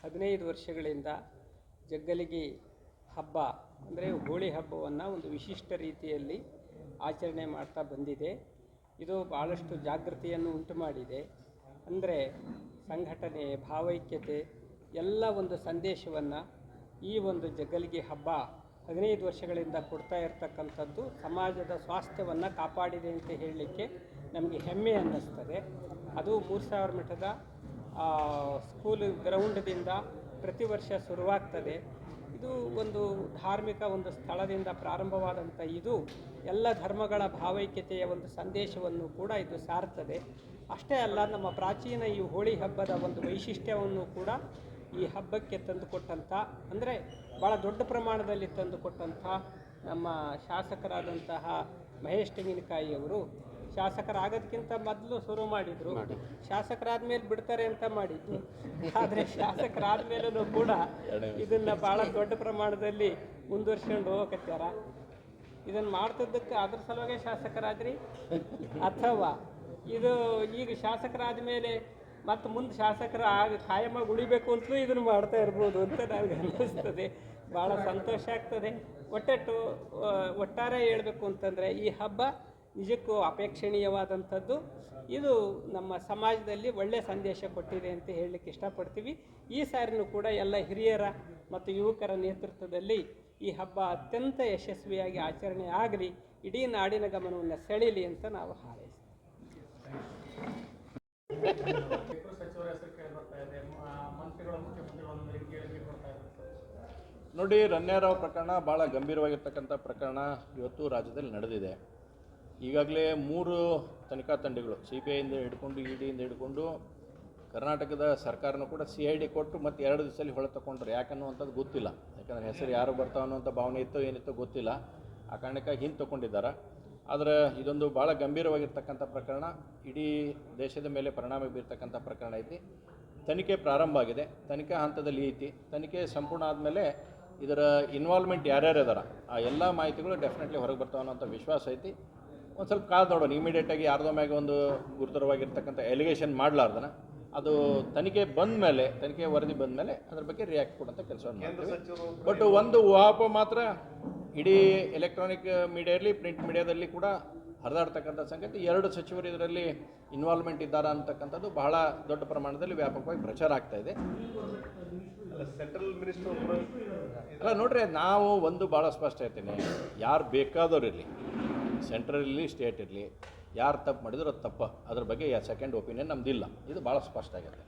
15 ವರ್ಷಗಳಿಂದ ಜಗ್ಗಲಿಗಿ ಹಬ್ಬ ಅಂದರೆ ಹೋಳಿ ಹಬ್ಬವನ್ನು ಒಂದು ವಿಶಿಷ್ಟ ರೀತಿಯಲ್ಲಿ ಆಚರಣೆ ಮಾಡ್ತಾ ಬಂದಿದೆ. ಇದು ಭಾಳಷ್ಟು ಜಾಗೃತಿಯನ್ನು ಉಂಟು ಮಾಡಿದೆ. ಅಂದರೆ ಸಂಘಟನೆ, ಭಾವೈಕ್ಯತೆ ಎಲ್ಲ ಒಂದು ಸಂದೇಶವನ್ನು ಈ ಒಂದು ಜಗ್ಗಲಿಗಿ ಹಬ್ಬ 15 ವರ್ಷಗಳಿಂದ ಕೊಡ್ತಾ ಇರತಕ್ಕಂಥದ್ದು ಸಮಾಜದ ಸ್ವಾಸ್ಥ್ಯವನ್ನು ಕಾಪಾಡಿದೆ ಅಂತ ಹೇಳಲಿಕ್ಕೆ ನಮಗೆ ಹೆಮ್ಮೆ ಅನ್ನಿಸ್ತದೆ. ಅದು 3000 ಮಠದ ಸ್ಕೂಲ್ ಗ್ರೌಂಡ್ದಿಂದ ಪ್ರತಿ ವರ್ಷ ಶುರುವಾಗ್ತದೆ. ಇದು ಒಂದು ಧಾರ್ಮಿಕ ಒಂದು ಸ್ಥಳದಿಂದ ಪ್ರಾರಂಭವಾದಂಥ ಇದು ಎಲ್ಲ ಧರ್ಮಗಳ ಭಾವೈಕ್ಯತೆಯ ಒಂದು ಸಂದೇಶವನ್ನು ಕೂಡ ಇದು ಸಾರ್ತದೆ. ಅಷ್ಟೇ ಅಲ್ಲ, ನಮ್ಮ ಪ್ರಾಚೀನ ಈ ಹೋಳಿ ಹಬ್ಬದ ಒಂದು ವೈಶಿಷ್ಟ್ಯವನ್ನು ಕೂಡ ಈ ಹಬ್ಬಕ್ಕೆ ತಂದುಕೊಟ್ಟಂಥ, ಅಂದರೆ ಭಾಳ ದೊಡ್ಡ ಪ್ರಮಾಣದಲ್ಲಿ ತಂದುಕೊಟ್ಟಂಥ ನಮ್ಮ ಶಾಸಕರಾದಂತಹ ಮಹೇಶ್ ತೆಂಗಿನಕಾಯಿಯವರು ಶಾಸಕರಾಗೋದಕ್ಕಿಂತ ಮೊದಲು ಶುರು ಮಾಡಿದರು. ಶಾಸಕರಾದ ಮೇಲೆ ಬಿಡ್ತಾರೆ ಅಂತ ಮಾಡಿದ್ದು. ಆದರೆ ಶಾಸಕರಾದ ಮೇಲೂ ಕೂಡ ಇದನ್ನು ಭಾಳ ದೊಡ್ಡ ಪ್ರಮಾಣದಲ್ಲಿ ಮುಂದುವರ್ಸ್ಕೊಂಡು ಹೋಗಕತ್ಯಾರ. ಇದನ್ನು ಮಾಡ್ತಿದ್ದಕ್ಕೆ ಅದ್ರ ಸಲುವಾಗಿ ಶಾಸಕರಾದ್ರಿ, ಅಥವಾ ಇದು ಈಗ ಶಾಸಕರಾದ ಮೇಲೆ ಮತ್ತು ಮುಂದೆ ಶಾಸಕರ ಕಾಯಮಾಗಿ ಉಳಿಬೇಕು ಅಂತಲೂ ಇದನ್ನು ಮಾಡ್ತಾ ಇರ್ಬೋದು ಅಂತ ನನಗೆ ಅನ್ನಿಸ್ತದೆ. ಭಾಳ ಸಂತೋಷ ಆಗ್ತದೆ. ಒಟ್ಟಾರೆ ಹೇಳಬೇಕು ಅಂತಂದರೆ ಈ ಹಬ್ಬ ನಿಜಕ್ಕೂ ಅಪೇಕ್ಷಣೀಯವಾದಂಥದ್ದು. ಇದು ನಮ್ಮ ಸಮಾಜದಲ್ಲಿ ಒಳ್ಳೆಯ ಸಂದೇಶ ಕೊಟ್ಟಿದೆ ಅಂತ ಹೇಳಲಿಕ್ಕೆ ಇಷ್ಟಪಡ್ತೀವಿ. ಈ ಸಾರಿನೂ ಕೂಡ ಎಲ್ಲ ಹಿರಿಯರ ಮತ್ತು ಯುವಕರ ನೇತೃತ್ವದಲ್ಲಿ ಈ ಹಬ್ಬ ಅತ್ಯಂತ ಯಶಸ್ವಿಯಾಗಿ ಆಚರಣೆ ಆಗಲಿ, ಇಡೀ ನಾಡಿನ ಗಮನವನ್ನು ಸೆಳೀಲಿ ಅಂತ ನಾವು ಹಾರೈಸ್ತೀವಿ. ನೋಡಿ, ರನ್ಯಾರಾವ್ ಪ್ರಕರಣ ಭಾಳ ಗಂಭೀರವಾಗಿರ್ತಕ್ಕಂಥ ಪ್ರಕರಣ ಇವತ್ತು ರಾಜ್ಯದಲ್ಲಿ ನಡೆದಿದೆ. ಈಗಾಗಲೇ 3 ತನಿಖಾ ತಂಡಗಳು, CBIಯಿಂದ ಹಿಡ್ಕೊಂಡು EDಯಿಂದ ಹಿಡ್ಕೊಂಡು ಕರ್ನಾಟಕದ ಸರ್ಕಾರನೂ ಕೂಡ CID ಕೊಟ್ಟು ಮತ್ತು 2 ದಿವಸದಲ್ಲಿ ಹೊಳೆ ತಗೊಂಡ್ರೆ. ಯಾಕನ್ನುವಂಥದ್ದು ಗೊತ್ತಿಲ್ಲ, ಯಾಕಂದರೆ ಹೆಸರು ಯಾರು ಬರ್ತಾವ ಅನ್ನೋಂಥ ಭಾವನೆ ಇತ್ತೋ ಏನಿತ್ತೋ ಗೊತ್ತಿಲ್ಲ. ಆ ಕಾರಣಕ್ಕಾಗಿ ಹಿಂದೆ ತೊಗೊಂಡಿದ್ದಾರೆ. ಆದರೆ ಇದೊಂದು ಭಾಳ ಗಂಭೀರವಾಗಿರ್ತಕ್ಕಂಥ ಪ್ರಕರಣ, ಇಡೀ ದೇಶದ ಮೇಲೆ ಪರಿಣಾಮ ಬೀರ್ತಕ್ಕಂಥ ಪ್ರಕರಣ ಐತಿ. ತನಿಖೆ ಪ್ರಾರಂಭ ಆಗಿದೆ, ತನಿಖಾ ಹಂತದಲ್ಲಿ ಐತಿ. ತನಿಖೆ ಸಂಪೂರ್ಣ ಆದಮೇಲೆ ಇದರ ಇನ್ವಾಲ್ವ್ಮೆಂಟ್ ಯಾರ್ಯಾರು ಇದ್ದಾರೆ ಆ ಎಲ್ಲ ಮಾಹಿತಿಗಳು ಡೆಫಿನೆಟ್ಲಿ ಹೊರಗೆ ಬರ್ತಾವೆ ಅನ್ನೋಂಥ ವಿಶ್ವಾಸ ಐತಿ. ಒಂದು ಸ್ವಲ್ಪ ಕಾದು ನೋಡೋಣ. ಇಮಿಡಿಯೇಟಾಗಿ ಯಾರ್ದೋ ಮ್ಯಾಗೆ ಒಂದು ಗುರುತರವಾಗಿರ್ತಕ್ಕಂಥ ಎಲಿಗೇಷನ್ ಮಾಡಲಾರ್ದನ ಅದು ತನಿಖೆ ಬಂದ ಮೇಲೆ, ತನಿಖೆ ವರದಿ ಬಂದ ಮೇಲೆ ಅದ್ರ ಬಗ್ಗೆ ರಿಯಾಕ್ಟ್ ಕೊಡೋಂಥ ಕೆಲಸವನ್ನು ಮಾಡ್ತೀವಿ. ಬಟ್ ಒಂದು ಊಹಾಪೋಹ ಮಾತ್ರ ಇಡೀ ಎಲೆಕ್ಟ್ರಾನಿಕ್ ಮೀಡಿಯಾ ಇರಲಿ, ಪ್ರಿಂಟ್ ಮೀಡಿಯಾದಲ್ಲಿ ಕೂಡ ಹರಿದಾಡ್ತಕ್ಕಂಥ ಸಂಗತಿ, 2 ಸಚಿವರು ಇದರಲ್ಲಿ ಇನ್ವಾಲ್ವ್ಮೆಂಟ್ ಇದ್ದಾರೆ ಅಂತಕ್ಕಂಥದ್ದು ಬಹಳ ದೊಡ್ಡ ಪ್ರಮಾಣದಲ್ಲಿ ವ್ಯಾಪಕವಾಗಿ ಪ್ರಚಾರ ಆಗ್ತಾ ಇದೆ. ಸೆಂಟ್ರಲ್ ಮಿನಿಸ್ಟರ್ ಅಲ್ಲ ನೋಡ್ರಿ, ನಾವು ಒಂದು ಭಾಳ ಸ್ಪಷ್ಟ ಇರ್ತೀನಿ, ಯಾರು ಬೇಕಾದವ್ರು ಇರಲಿ, ಸೆಂಟ್ರಲ್ ಇರಲಿ, ಸ್ಟೇಟ್ ಇರಲಿ, ಯಾರು ತಪ್ಪು ಮಾಡಿದ್ರು ಅದು ತಪ್ಪು. ಅದ್ರ ಬಗ್ಗೆ ಸೆಕೆಂಡ್ ಒಪಿನಿಯನ್ ನಮ್ದಿಲ್ಲ. ಇದು ಭಾಳ ಸ್ಪಷ್ಟ ಆಗಿದೆ.